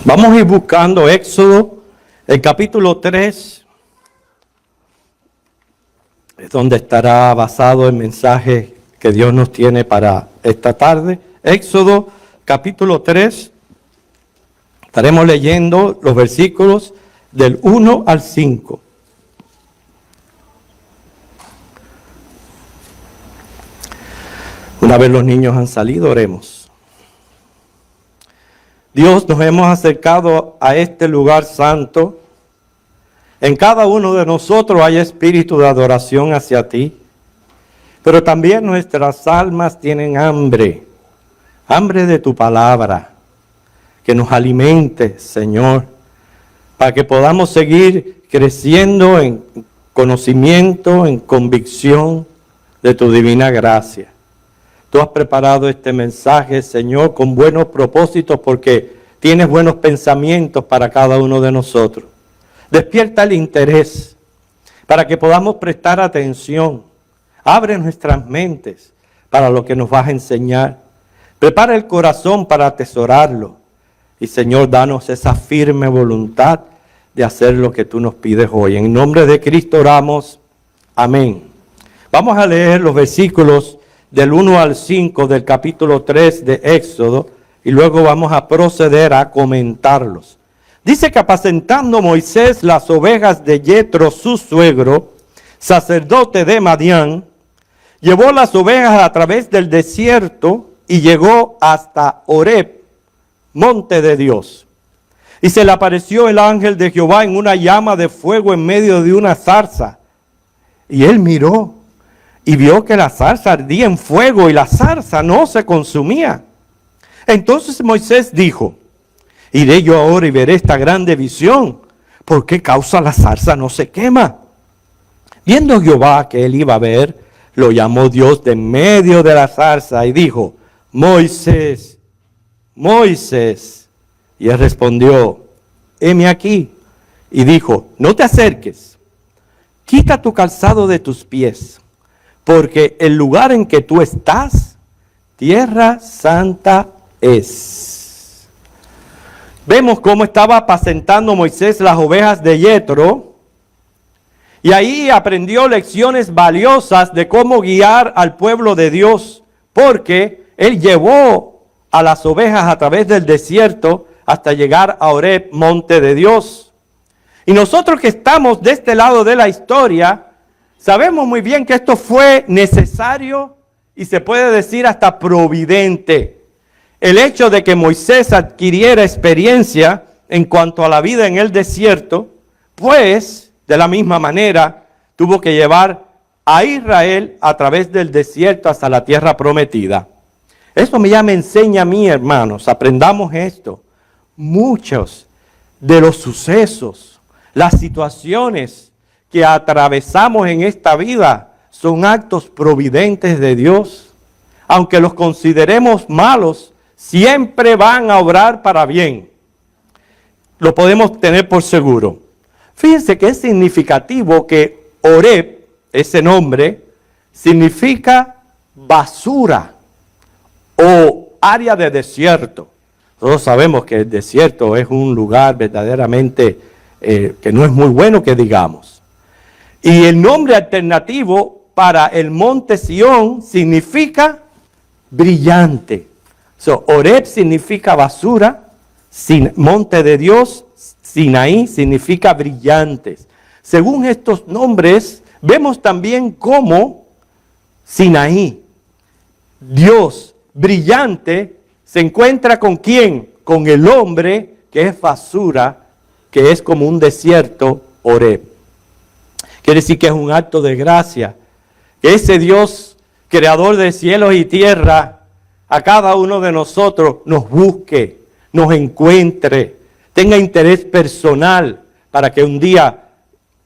Vamos a ir buscando Éxodo, el capítulo 3, es donde estará basado el mensaje que Dios nos tiene para esta tarde. Éxodo, capítulo 3, estaremos leyendo los versículos del 1 al 5. Una vez los niños han salido, oremos. Dios, nos hemos acercado a este lugar santo. En cada uno de nosotros hay espíritu de adoración hacia ti. Pero también nuestras almas tienen hambre. Hambre de tu palabra. Que nos alimente, Señor. Para que podamos seguir creciendo en conocimiento, en convicción de tu divina gracia. Tú has preparado este mensaje, Señor, con buenos propósitos porque tienes buenos pensamientos para cada uno de nosotros. Despierta el interés para que podamos prestar atención. Abre nuestras mentes para lo que nos vas a enseñar. Prepara el corazón para atesorarlo. Y, Señor, danos esa firme voluntad de hacer lo que tú nos pides hoy. En nombre de Cristo oramos. Amén. Vamos a leer los versículos del 1 al 5 del capítulo 3 de Éxodo, y luego vamos a proceder a comentarlos. Dice que apacentando Moisés las ovejas de Yetro, su suegro, sacerdote de Madián, llevó las ovejas a través del desierto y llegó hasta Horeb, monte de Dios. Y se le apareció el ángel de Jehová en una llama de fuego en medio de una zarza. Y él miró y vio que la zarza ardía en fuego y la zarza no se consumía. Entonces Moisés dijo: iré yo ahora y veré esta grande visión. ¿Por qué causa la zarza no se quema? Viendo Jehová que él iba a ver, lo llamó Dios de en medio de la zarza y dijo: Moisés, Moisés. Y él respondió: heme aquí. Y dijo: no te acerques, quita tu calzado de tus pies, porque el lugar en que tú estás, tierra santa es. Vemos cómo estaba apacentando Moisés las ovejas de Yetro, y ahí aprendió lecciones valiosas de cómo guiar al pueblo de Dios, porque él llevó a las ovejas a través del desierto hasta llegar a Horeb, monte de Dios. Y nosotros que estamos de este lado de la historia, sabemos muy bien que esto fue necesario y se puede decir hasta providente. El hecho de que Moisés adquiriera experiencia en cuanto a la vida en el desierto, pues de la misma manera tuvo que llevar a Israel a través del desierto hasta la tierra prometida. Esto ya me enseña a mí, hermanos, aprendamos esto. Muchos de los sucesos, las situaciones que atravesamos en esta vida son actos providentes de Dios. Aunque los consideremos malos, siempre van a obrar para bien. Lo podemos tener por seguro. Fíjense que es significativo que Horeb, ese nombre, significa basura o área de desierto. Todos sabemos que el desierto es un lugar verdaderamente que no es muy bueno que digamos. Y el nombre alternativo para el monte Sión significa brillante. Horeb significa basura, monte de Dios, Sinaí significa brillantes. Según estos nombres, vemos también cómo Sinaí, Dios brillante, se encuentra ¿con quién? Con el hombre que es basura, que es como un desierto, Horeb. Quiere decir que es un acto de gracia, que ese Dios, creador de cielos y tierra, a cada uno de nosotros nos busque, nos encuentre, tenga interés personal para que un día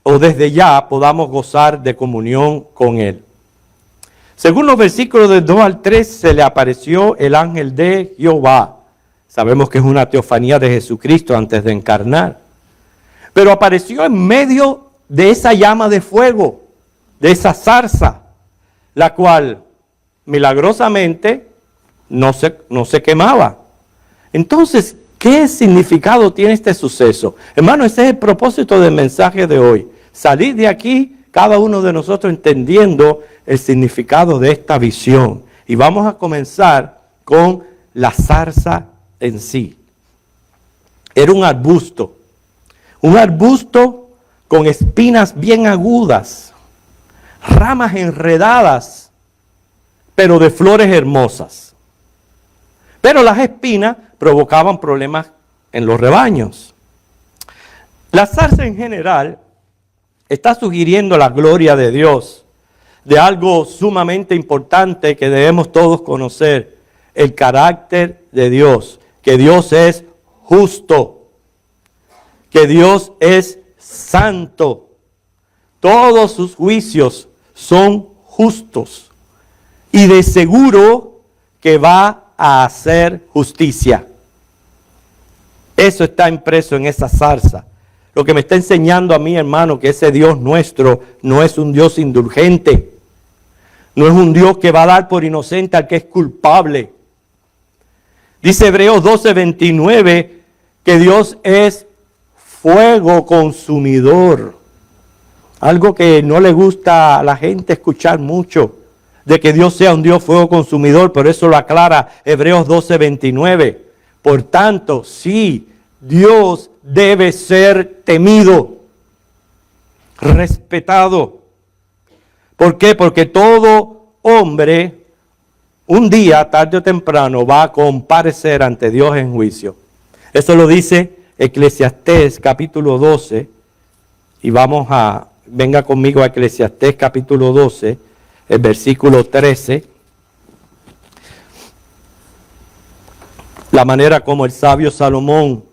o desde ya podamos gozar de comunión con Él. Según los versículos del 2 al 3, se le apareció el ángel de Jehová. Sabemos que es una teofanía de Jesucristo antes de encarnar. Pero apareció en medio de esa llama de fuego, de esa zarza, la cual milagrosamente no se quemaba. Entonces, ¿Qué significado tiene este suceso? Hermano, ese es el propósito del mensaje de hoy. Salir de aquí, cada uno de nosotros entendiendo el significado de esta visión. Y vamos a comenzar con la zarza en sí. Era un arbusto con espinas bien agudas, ramas enredadas, pero de flores hermosas. Pero las espinas provocaban problemas en los rebaños. La zarza en general está sugiriendo la gloria de Dios, de algo sumamente importante que debemos todos conocer, el carácter de Dios, que Dios es justo, que Dios es santo, todos sus juicios son justos y de seguro que va a hacer justicia. Eso está impreso en esa zarza. Lo que me está enseñando a mí, hermano, que ese Dios nuestro no es un Dios indulgente. No es un Dios que va a dar por inocente al que es culpable. Dice Hebreos 12:29 que Dios es fuego consumidor. Algo que no le gusta a la gente escuchar mucho, de que Dios sea un Dios fuego consumidor, por eso lo aclara Hebreos 12:29. Por tanto, sí, Dios debe ser temido, respetado. ¿Por qué? Porque todo hombre, un día, tarde o temprano, va a comparecer ante Dios en juicio. Eso lo dice Eclesiastés capítulo 12. Y venga conmigo a Eclesiastés capítulo 12, el versículo 13. La manera como el sabio Salomón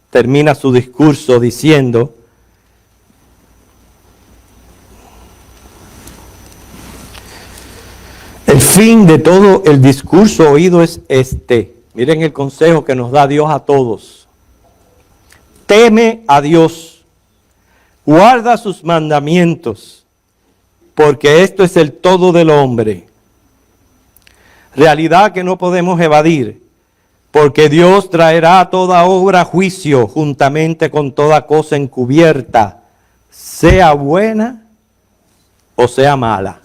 termina su discurso diciendo: el fin de todo el discurso oído es este. Miren el consejo que nos da Dios a todos. Teme a Dios, guarda sus mandamientos, porque esto es el todo del hombre. Realidad que no podemos evadir, porque Dios traerá toda obra a juicio juntamente con toda cosa encubierta, sea buena o sea mala.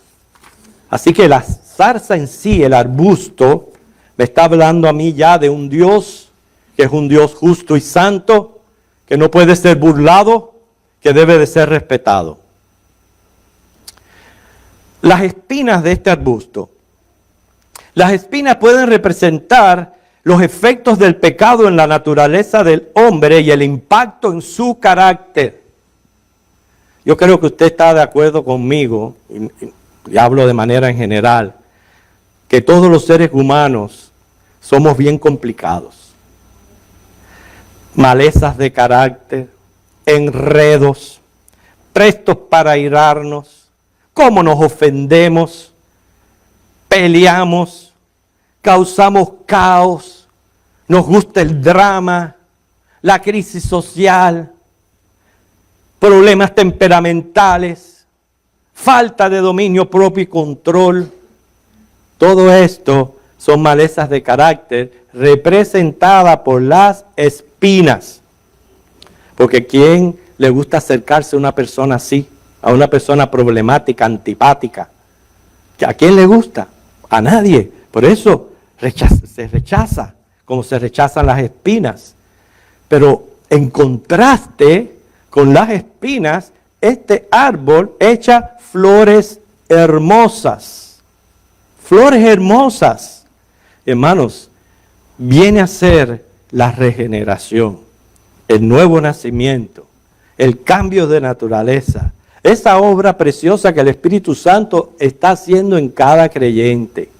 Así que la zarza en sí, el arbusto, me está hablando a mí ya de un Dios que es un Dios justo y santo, que no puede ser burlado, que debe de ser respetado. Las espinas de este arbusto. Las espinas pueden representar los efectos del pecado en la naturaleza del hombre y el impacto en su carácter. Yo creo que usted está de acuerdo conmigo, y hablo de manera en general, que todos los seres humanos somos bien complicados. Malezas de carácter, enredos, prestos para airarnos, cómo nos ofendemos, peleamos, causamos caos, nos gusta el drama, la crisis social, problemas temperamentales, falta de dominio propio y control. Todo esto son malezas de carácter representadas por las espinas. Porque ¿quién le gusta acercarse a una persona así? A una persona problemática, antipática. ¿A quién le gusta? A nadie. Por eso se rechaza, como se rechazan las espinas. Pero en contraste con las espinas, este árbol echa flores hermosas. Flores hermosas. Hermanos, viene a ser la regeneración, el nuevo nacimiento, el cambio de naturaleza. Esa obra preciosa que el Espíritu Santo está haciendo en cada creyente.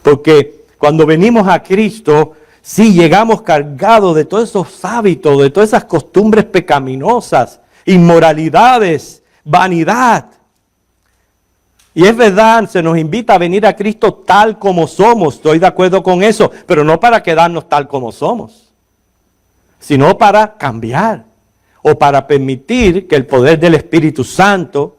Porque cuando venimos a Cristo, sí llegamos cargados de todos esos hábitos, de todas esas costumbres pecaminosas, inmoralidades, vanidad. Y es verdad, se nos invita a venir a Cristo tal como somos, estoy de acuerdo con eso, pero no para quedarnos tal como somos, sino para cambiar o para permitir que el poder del Espíritu Santo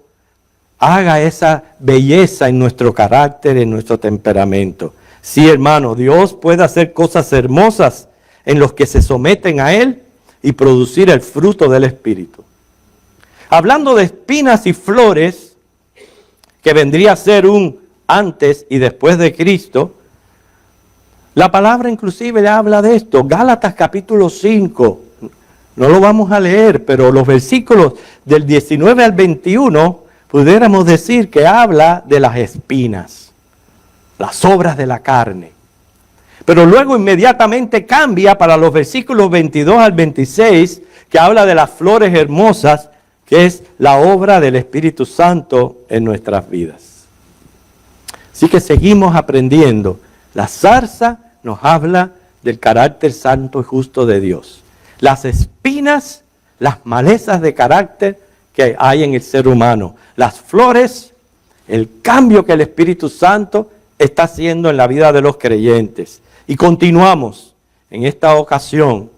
haga esa belleza en nuestro carácter, en nuestro temperamento. Sí, hermano, Dios puede hacer cosas hermosas en los que se someten a Él y producir el fruto del Espíritu. Hablando de espinas y flores, que vendría a ser un antes y después de Cristo, la palabra inclusive habla de esto. Gálatas capítulo 5, no lo vamos a leer, pero los versículos del 19 al 21, pudiéramos decir que habla de las espinas, las obras de la carne. Pero luego inmediatamente cambia para los versículos 22 al 26, que habla de las flores hermosas, que es la obra del Espíritu Santo en nuestras vidas. Así que seguimos aprendiendo. La zarza nos habla del carácter santo y justo de Dios. Las espinas, las malezas de carácter que hay en el ser humano. Las flores, el cambio que el Espíritu Santo está haciendo en la vida de los creyentes. Y continuamos. En esta ocasión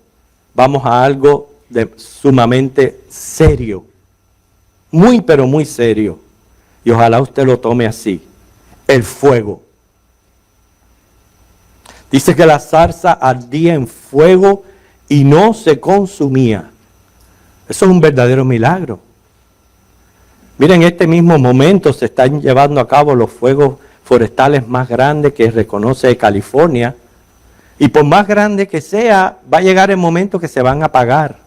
vamos a algo sumamente serio. Muy, pero muy serio. Y ojalá usted lo tome así. El fuego. Dice que la zarza ardía en fuego y no se consumía. Eso es un verdadero milagro. Miren, en este mismo momento se están llevando a cabo los fuegos forestales más grandes que reconoce California. Y por más grande que sea, va a llegar el momento que se van a apagar.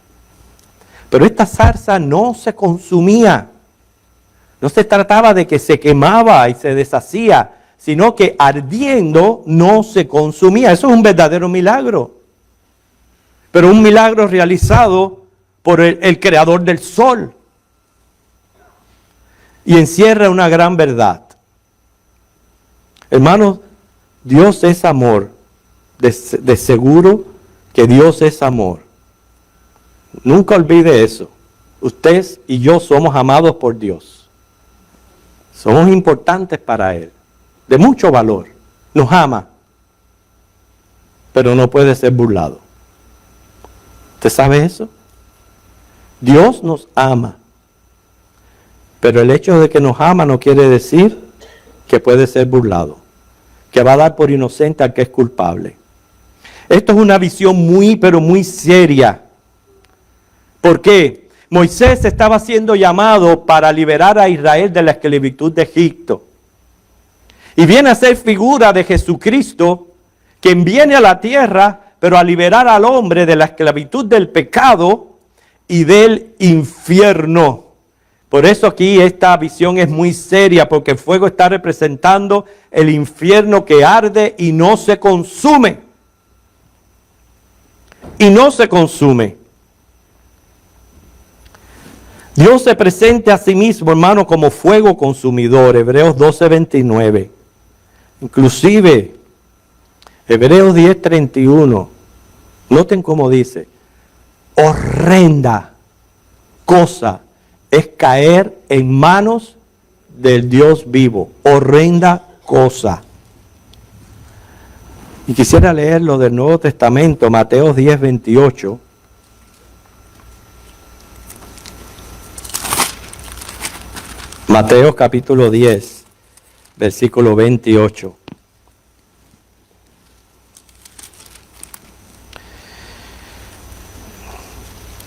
Pero esta zarza no se consumía. No se trataba de que se quemaba y se deshacía, sino que ardiendo no se consumía. Eso es un verdadero milagro. Pero un milagro realizado por el creador del sol. Y encierra una gran verdad. Hermanos, Dios es amor. De seguro que Dios es amor. Nunca olvide eso. Usted y yo somos amados por Dios. Somos importantes para Él. De mucho valor. Nos ama. Pero no puede ser burlado. ¿Usted sabe eso? Dios nos ama. Pero el hecho de que nos ama no quiere decir que puede ser burlado. Que va a dar por inocente al que es culpable. Esto es una visión muy, pero muy seria. ¿Por qué? Moisés estaba siendo llamado para liberar a Israel de la esclavitud de Egipto. Y viene a ser figura de Jesucristo, quien viene a la tierra, pero a liberar al hombre de la esclavitud del pecado y del infierno. Por eso aquí esta visión es muy seria, porque el fuego está representando el infierno que arde y no se consume. Y no se consume. Dios se presenta a sí mismo, hermano, como fuego consumidor. Hebreos 12:29. Inclusive, Hebreos 10:31. Noten cómo dice. Horrenda cosa es caer en manos del Dios vivo. Horrenda cosa. Y quisiera leerlo del Nuevo Testamento, Mateo 10:28. Mateo capítulo 10, versículo 28.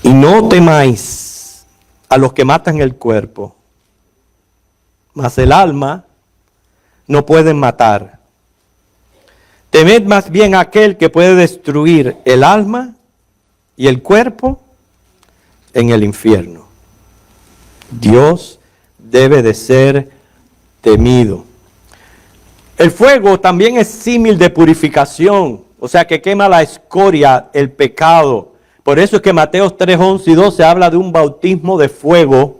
Y no temáis a los que matan el cuerpo, mas el alma no pueden matar. Temed más bien a aquel que puede destruir el alma y el cuerpo en el infierno. Dios debe de ser temido. El fuego también es símil de purificación, o sea que quema la escoria, el pecado. Por eso es que Mateo 3, 11 y 12 habla de un bautismo de fuego,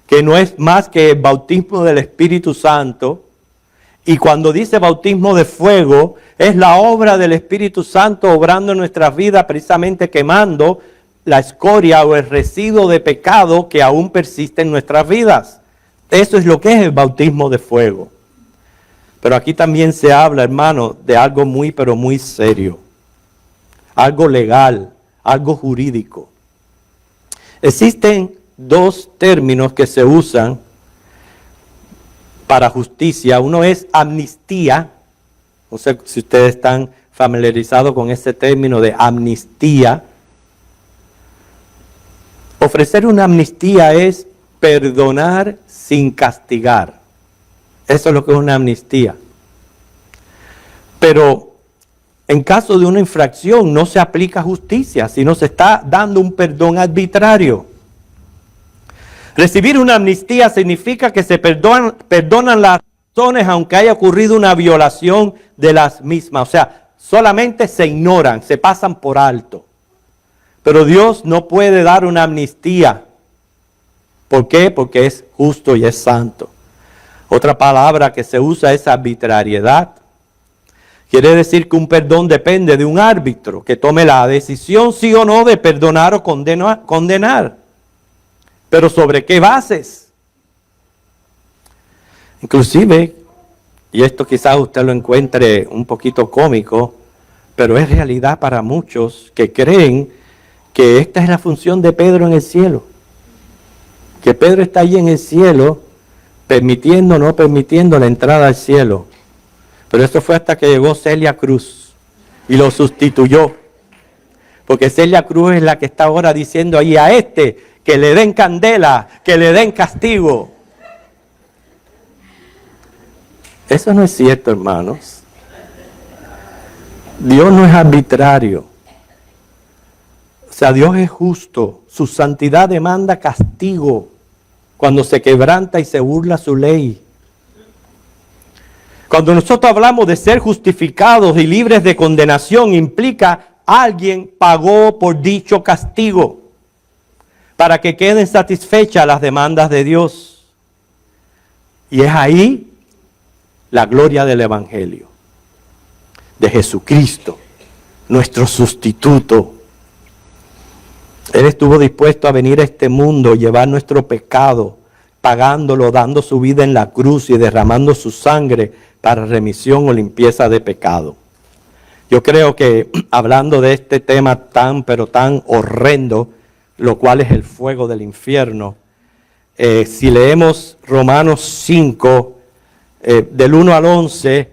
que no es más que el bautismo del Espíritu Santo. Y cuando dice bautismo de fuego, es la obra del Espíritu Santo obrando en nuestras vidas, precisamente quemando la escoria o el residuo de pecado que aún persiste en nuestras vidas. Eso es lo que es el bautismo de fuego. Pero aquí también se habla, hermano, de algo muy, pero muy serio. Algo legal, algo jurídico. Existen dos términos que se usan para justicia. Uno es amnistía. No sé si ustedes están familiarizado con ese término de amnistía. Ofrecer una amnistía es perdonar sin castigar. Eso es lo que es una amnistía. Pero en caso de una infracción no se aplica justicia, sino se está dando un perdón arbitrario. Recibir una amnistía significa que se perdonan las razones aunque haya ocurrido una violación de las mismas. O sea, solamente se ignoran, se pasan por alto. Pero Dios no puede dar una amnistía. ¿Por qué? Porque es justo y es santo. Otra palabra que se usa es arbitrariedad. Quiere decir que un perdón depende de un árbitro que tome la decisión sí o no de perdonar o condenar. Pero ¿sobre qué bases? Inclusive, y esto quizás usted lo encuentre un poquito cómico, pero es realidad para muchos que creen que esta es la función de Pedro en el cielo. Que Pedro está allí en el cielo, permitiendo o no permitiendo la entrada al cielo. Pero esto fue hasta que llegó Celia Cruz y lo sustituyó. Porque Celia Cruz es la que está ahora diciendo ahí a que le den candela, que le den castigo. Eso no es cierto, hermanos. Dios no es arbitrario. O sea, Dios es justo. Su santidad demanda castigo cuando se quebranta y se burla su ley. Cuando nosotros hablamos de ser justificados y libres de condenación, implica alguien pagó por dicho castigo para que queden satisfechas las demandas de Dios. Y es ahí la gloria del Evangelio, de Jesucristo, nuestro sustituto. Él estuvo dispuesto a venir a este mundo, llevar nuestro pecado, pagándolo, dando su vida en la cruz y derramando su sangre para remisión o limpieza de pecado. Yo creo que hablando de este tema tan, pero tan horrendo, lo cual es el fuego del infierno, si leemos Romanos 5, del 1 al 11,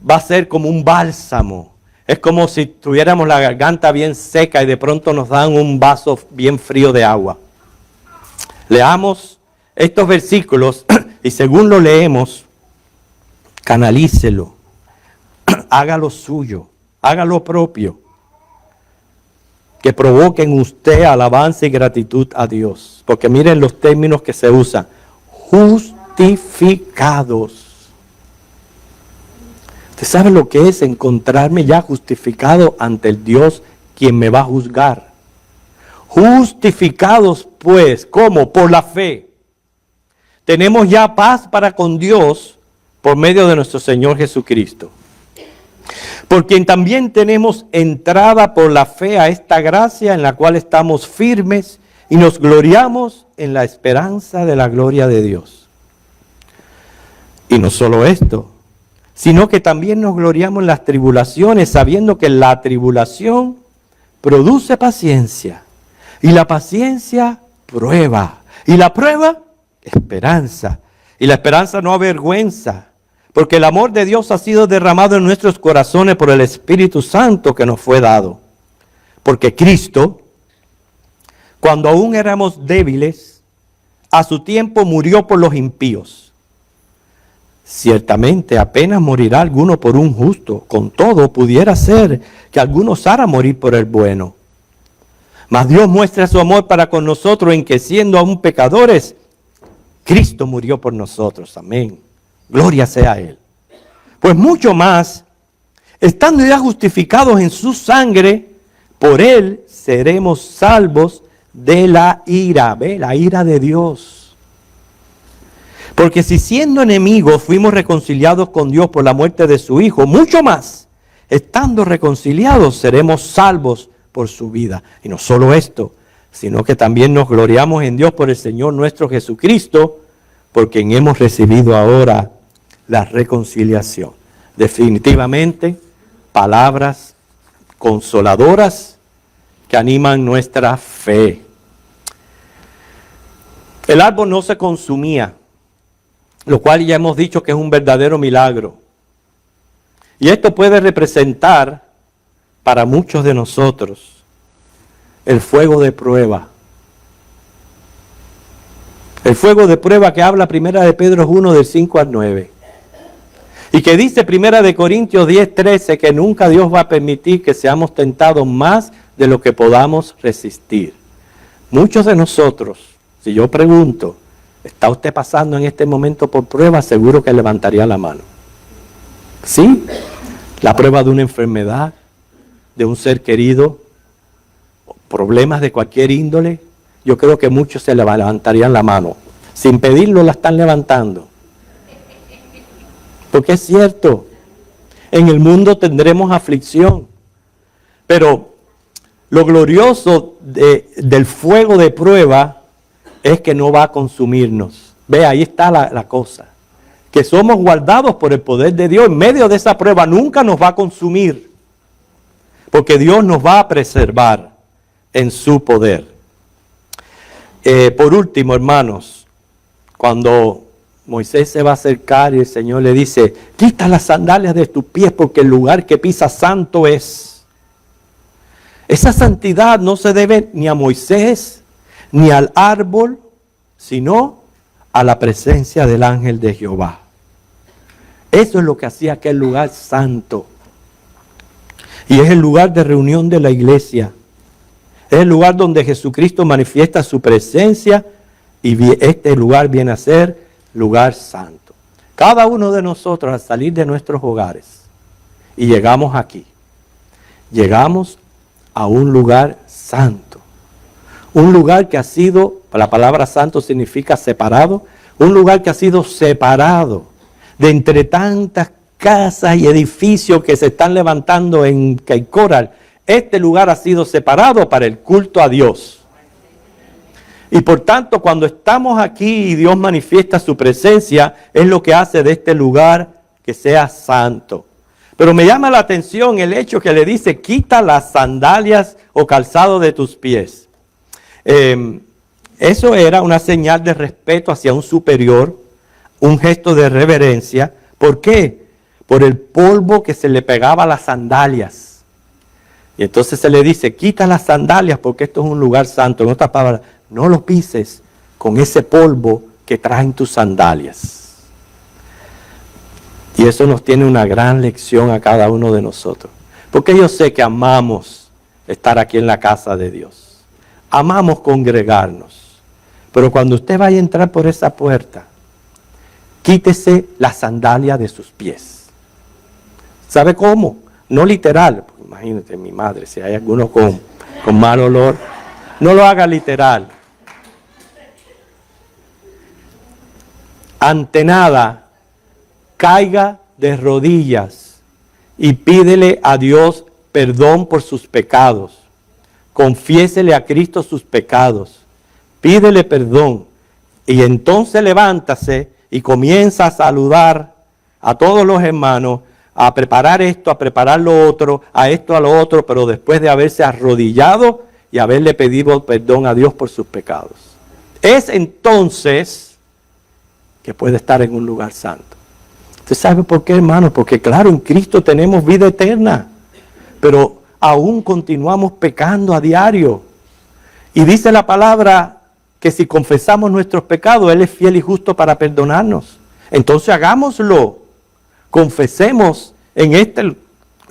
va a ser como un bálsamo. Es como si tuviéramos la garganta bien seca y de pronto nos dan un vaso bien frío de agua. Leamos estos versículos y según lo leemos, canalícelo, haga lo suyo, haga lo propio, que provoque en usted alabanza y gratitud a Dios. Porque miren los términos que se usan: justificados. ¿Usted sabe lo que es encontrarme ya justificado ante el Dios quien me va a juzgar? Justificados pues, ¿cómo? Por la fe. Tenemos ya paz para con Dios por medio de nuestro Señor Jesucristo. Por quien también tenemos entrada por la fe a esta gracia en la cual estamos firmes y nos gloriamos en la esperanza de la gloria de Dios. Y no solo esto, sino que también nos gloriamos en las tribulaciones, sabiendo que la tribulación produce paciencia, y la paciencia prueba, y la prueba esperanza, y la esperanza no avergüenza, porque el amor de Dios ha sido derramado en nuestros corazones por el Espíritu Santo que nos fue dado. Porque Cristo, cuando aún éramos débiles, a su tiempo murió por los impíos. Ciertamente apenas morirá alguno por un justo, con todo pudiera ser que alguno osara morir por el bueno. Mas Dios muestra su amor para con nosotros en que siendo aún pecadores, Cristo murió por nosotros. Amén. Gloria sea a Él. Pues mucho más, estando ya justificados en su sangre, por Él seremos salvos de la ira. ¿Ve? La ira de Dios. Porque si siendo enemigos fuimos reconciliados con Dios por la muerte de su Hijo, mucho más, estando reconciliados, seremos salvos por su vida. Y no solo esto, sino que también nos gloriamos en Dios por el Señor nuestro Jesucristo, por quien hemos recibido ahora la reconciliación. Definitivamente, palabras consoladoras que animan nuestra fe. El árbol no se consumía, lo cual ya hemos dicho que es un verdadero milagro. Y esto puede representar para muchos de nosotros el fuego de prueba. El fuego de prueba que habla 1 de Pedro 1 del 5 al 9. Y que dice 1 de Corintios 10, 13 que nunca Dios va a permitir que seamos tentados más de lo que podamos resistir. Muchos de nosotros, si yo pregunto, ¿está usted pasando en este momento por prueba? Seguro que levantaría la mano. ¿Sí? La prueba de una enfermedad, de un ser querido, problemas de cualquier índole. Yo creo que muchos se levantarían la mano. Sin pedirlo la están levantando. Porque es cierto, en el mundo tendremos aflicción. Pero lo glorioso del fuego de prueba es que no va a consumirnos. Ve, ahí está la cosa. Que somos guardados por el poder de Dios. En medio de esa prueba nunca nos va a consumir. Porque Dios nos va a preservar en su poder. Por último, hermanos, cuando Moisés se va a acercar y el Señor le dice, quita las sandalias de tus pies porque el lugar que pisas santo es. Esa santidad no se debe ni a Moisés, ni al árbol, sino a la presencia del ángel de Jehová. Eso es lo que hacía aquel lugar santo. Y es el lugar de reunión de la iglesia. Es el lugar donde Jesucristo manifiesta su presencia y este lugar viene a ser lugar santo. Cada uno de nosotros al salir de nuestros hogares y llegamos aquí, llegamos a un lugar santo. Un lugar que ha sido, la palabra santo significa separado, un lugar que ha sido separado de entre tantas casas y edificios que se están levantando en Cape Coral. Este lugar ha sido separado para el culto a Dios. Y por tanto, cuando estamos aquí y Dios manifiesta su presencia, es lo que hace de este lugar que sea santo. Pero me llama la atención el hecho que le dice, quita las sandalias o calzado de tus pies. Eso era una señal de respeto hacia un superior, un gesto de reverencia. ¿Por qué? Por el polvo que se le pegaba a las sandalias. Y entonces se le dice, quita las sandalias porque esto es un lugar santo. En otras palabras, no lo pises con ese polvo que traen tus sandalias. Y eso nos tiene una gran lección a cada uno de nosotros. Porque yo sé que amamos estar aquí en la casa de Dios. Amamos congregarnos. Pero cuando usted vaya a entrar por esa puerta, quítese la sandalia de sus pies. ¿Sabe cómo? No literal. Imagínate mi madre, si hay alguno con mal olor, no lo haga literal. Ante nada, caiga de rodillas y pídele a Dios perdón por sus pecados. Confiésele a Cristo sus pecados. Pídele perdón. Y entonces levántase y comienza a saludar a todos los hermanos, a preparar esto, a preparar lo otro, a esto, a lo otro, pero después de haberse arrodillado y haberle pedido perdón a Dios por sus pecados. Es entonces que puede estar en un lugar santo. ¿Usted sabe por qué, hermano? Porque claro, en Cristo tenemos vida eterna, pero aún continuamos pecando a diario. Y dice la palabra que si confesamos nuestros pecados, Él es fiel y justo para perdonarnos. Entonces hagámoslo. Confesemos en este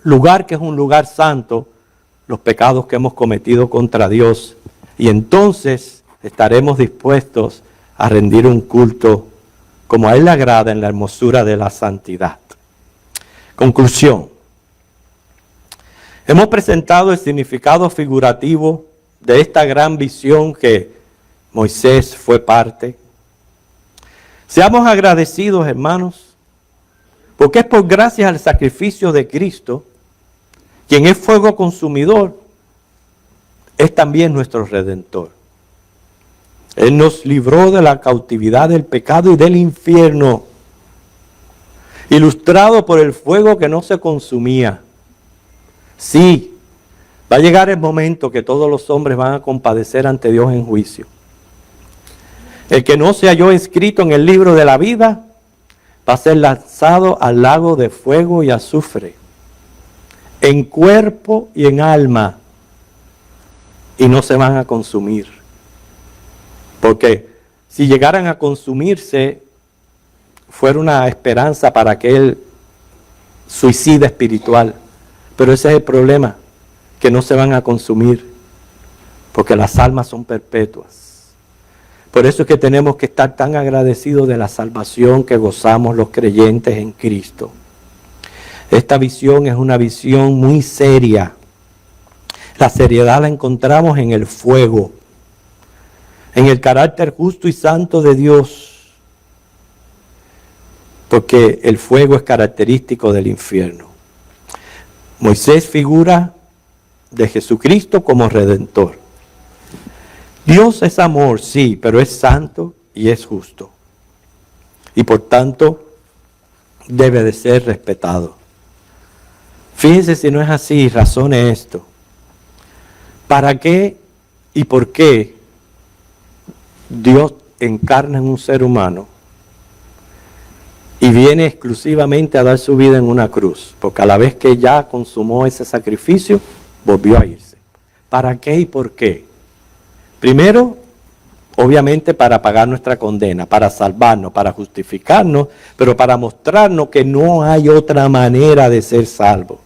lugar que es un lugar santo los pecados que hemos cometido contra Dios. Y entonces estaremos dispuestos a rendir un culto como a Él le agrada en la hermosura de la santidad. Conclusión. Hemos presentado el significado figurativo de esta gran visión que Moisés fue parte. Seamos agradecidos, hermanos, porque es por gracias al sacrificio de Cristo, quien es fuego consumidor, es también nuestro Redentor. Él nos libró de la cautividad del pecado y del infierno, ilustrado por el fuego que no se consumía. Sí, va a llegar el momento que todos los hombres van a compadecer ante Dios en juicio. El que no se halló inscrito en el libro de la vida, va a ser lanzado al lago de fuego y azufre, en cuerpo y en alma, y no se van a consumir. Porque si llegaran a consumirse, fuera una esperanza para aquel suicida espiritual. Pero ese es el problema, que no se van a consumir, porque las almas son perpetuas. Por eso es que tenemos que estar tan agradecidos de la salvación que gozamos los creyentes en Cristo. Esta visión es una visión muy seria. La seriedad la encontramos en el fuego, en el carácter justo y santo de Dios, porque el fuego es característico del infierno. Moisés figura de Jesucristo como redentor. Dios es amor, sí, pero es santo y es justo. Y por tanto, debe de ser respetado. Fíjense si no es así, razone esto. ¿Para qué y por qué Dios encarna en un ser humano y viene exclusivamente a dar su vida en una cruz? Porque a la vez que ya consumó ese sacrificio, volvió a irse. ¿Para qué y por qué? Primero, obviamente para pagar nuestra condena, para salvarnos, para justificarnos, pero para mostrarnos que no hay otra manera de ser salvo.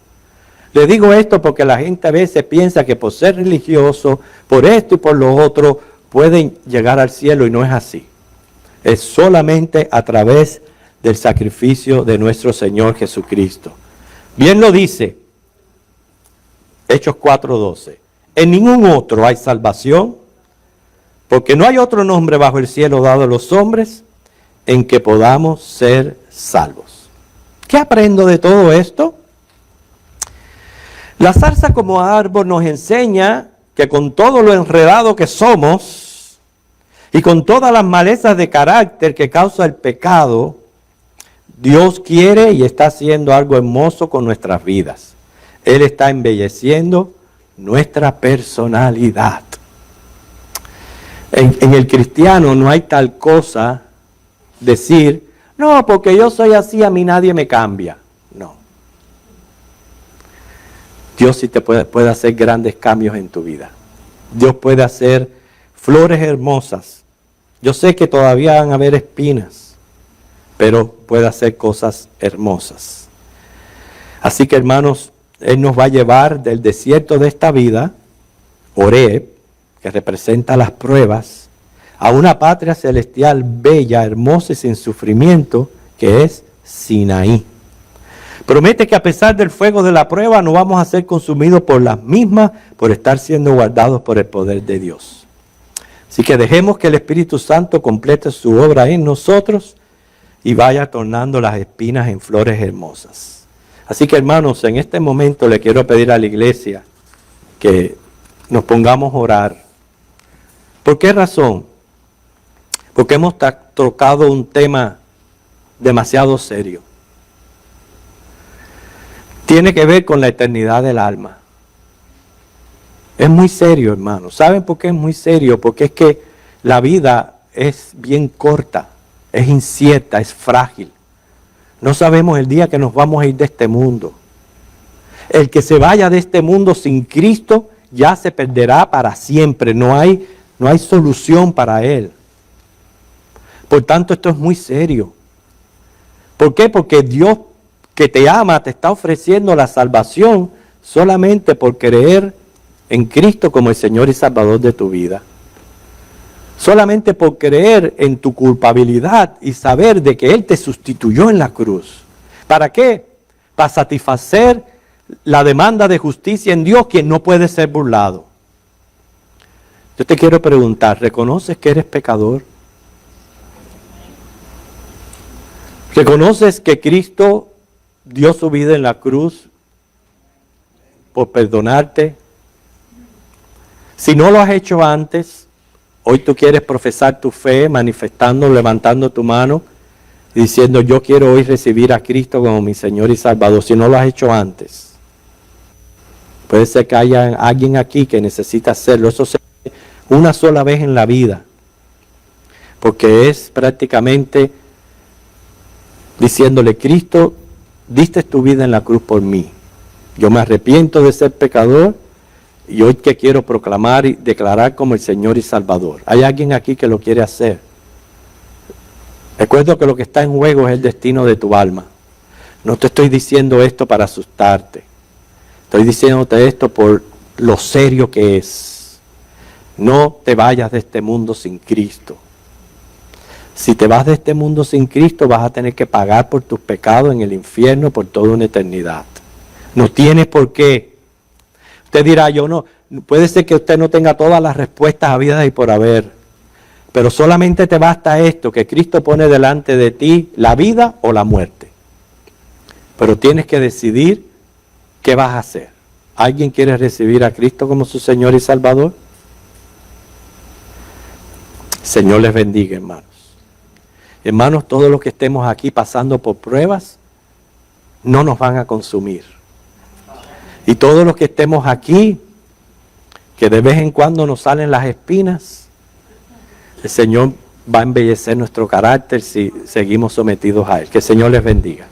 Le digo esto porque la gente a veces piensa que por ser religioso, por esto y por lo otro, pueden llegar al cielo, y no es así. Es solamente a través del sacrificio de nuestro Señor Jesucristo. Bien lo dice Hechos 4:12. En ningún otro hay salvación, porque no hay otro nombre bajo el cielo dado a los hombres en que podamos ser salvos. ¿Qué aprendo de todo esto? La zarza como árbol nos enseña que con todo lo enredado que somos y con todas las malezas de carácter que causa el pecado, Dios quiere y está haciendo algo hermoso con nuestras vidas. Él está embelleciendo nuestra personalidad. En el cristiano no hay tal cosa decir, no, porque yo soy así, a mí nadie me cambia. No. Dios sí te puede hacer grandes cambios en tu vida. Dios puede hacer flores hermosas. Yo sé que todavía van a haber espinas, pero puede hacer cosas hermosas. Así que, hermanos, Él nos va a llevar del desierto de esta vida, Horeb, que representa las pruebas, a una patria celestial bella, hermosa y sin sufrimiento, que es Sinaí. Promete que a pesar del fuego de la prueba no vamos a ser consumidos por las mismas, por estar siendo guardados por el poder de Dios. Así que dejemos que el Espíritu Santo complete su obra en nosotros y vaya tornando las espinas en flores hermosas. Así que, hermanos, en este momento le quiero pedir a la iglesia que nos pongamos a orar. ¿Por qué razón? Porque hemos tocado un tema demasiado serio. Tiene que ver con la eternidad del alma. Es muy serio, hermano. ¿Saben por qué es muy serio? Porque es que la vida es bien corta, es incierta, es frágil. No sabemos el día que nos vamos a ir de este mundo. El que se vaya de este mundo sin Cristo ya se perderá para siempre. No hay solución para él. Por tanto, esto es muy serio. ¿Por qué? Porque Dios, que te ama, te está ofreciendo la salvación solamente por creer en Cristo como el Señor y Salvador de tu vida. Solamente por creer en tu culpabilidad y saber de que Él te sustituyó en la cruz. ¿Para qué? Para satisfacer la demanda de justicia en Dios, quien no puede ser burlado. Yo te quiero preguntar, ¿reconoces que eres pecador? ¿Reconoces que Cristo dio su vida en la cruz por perdonarte? Si no lo has hecho antes, hoy tú quieres profesar tu fe, manifestando, levantando tu mano, diciendo, yo quiero hoy recibir a Cristo como mi Señor y Salvador. Si no lo has hecho antes, puede ser que haya alguien aquí que necesita hacerlo. Eso se hace una sola vez en la vida, porque es prácticamente diciéndole: Cristo, diste tu vida en la cruz por mí. Yo me arrepiento de ser pecador y hoy que quiero proclamar y declarar como el Señor y Salvador. ¿Hay alguien aquí que lo quiere hacer? Recuerdo que lo que está en juego es el destino de tu alma. No te estoy diciendo esto para asustarte. Estoy diciéndote esto por lo serio que es. No te vayas de este mundo sin Cristo. Si te vas de este mundo sin Cristo, vas a tener que pagar por tus pecados en el infierno por toda una eternidad. No tienes por qué. Usted dirá: yo no, puede ser que usted no tenga todas las respuestas habidas y por haber, pero solamente te basta esto, que Cristo pone delante de ti la vida o la muerte. Pero tienes que decidir qué vas a hacer. ¿Alguien quiere recibir a Cristo como su Señor y Salvador? Señor les bendiga, hermanos. Hermanos, todos los que estemos aquí pasando por pruebas, no nos van a consumir. Y todos los que estemos aquí, que de vez en cuando nos salen las espinas, el Señor va a embellecer nuestro carácter si seguimos sometidos a Él. Que el Señor les bendiga.